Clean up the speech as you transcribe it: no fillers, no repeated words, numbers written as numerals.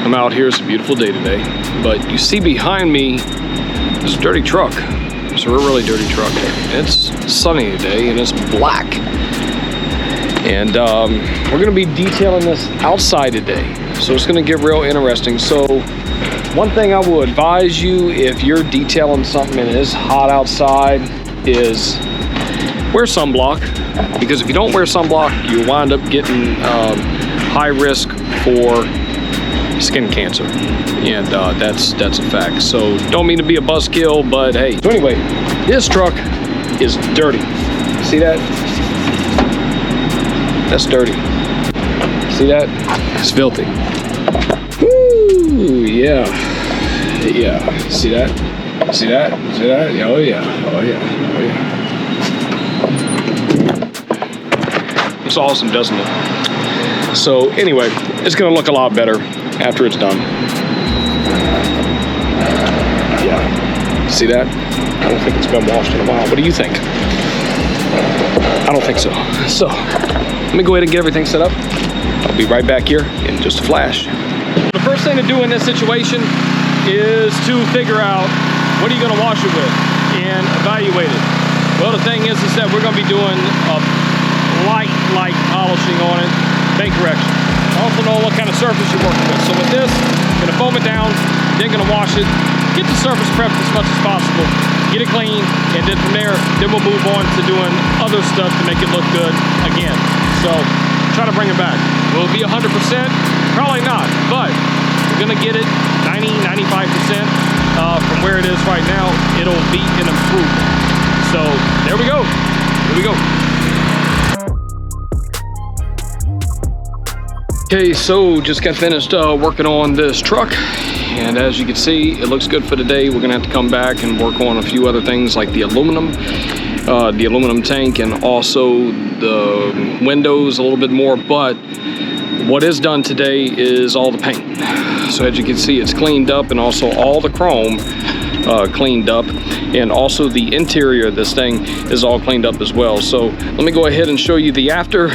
I'm out here, it's a beautiful day today, but you see behind me this dirty truck. It's a really dirty truck. It's sunny today and it's black. And we're gonna be detailing this outside today. So it's gonna get real interesting. So one thing I will advise you if you're detailing something and it's hot outside is wear sunblock. Because if you don't wear sunblock, you wind up getting high risk for skin cancer, and that's a fact. So don't mean to be a buzzkill, but hey. So anyway, this truck is dirty. See that? That's dirty. See that? It's filthy. Woo, yeah. Yeah. See that? See that? See that? Oh yeah. Oh yeah. Oh yeah. It's awesome, doesn't it? So anyway, it's gonna look a lot better after it's done. Yeah. See that? I don't think it's been washed in a while. What do you think? I don't think so. So, let me go ahead and get everything set up. I'll be right back here in just a flash. The first thing to do in this situation is to figure out what are you gonna wash it with and evaluate it. Well, the thing is that we're gonna be doing a light polishing on it, paint correction. Also know what kind of surface you're working with. So with this, I'm gonna foam it down, then gonna wash it, get the surface prepped as much as possible, get it clean, and then from there, then we'll move on to doing other stuff to make it look good again. So try to bring it back. Will it be 100%? Probably not, but we're gonna get it 90-95% from where it is right now. It'll be an improvement. So there we go. Here we go. Okay, so just got finished working on this truck, and as you can see, it looks good for today. We're gonna have to come back and work on a few other things like the aluminum tank, and also the windows a little bit more. But what is done today is all the paint. So as you can see, it's cleaned up, and also all the chrome cleaned up, and also the interior of this thing is all cleaned up as well. So let me go ahead and show you the after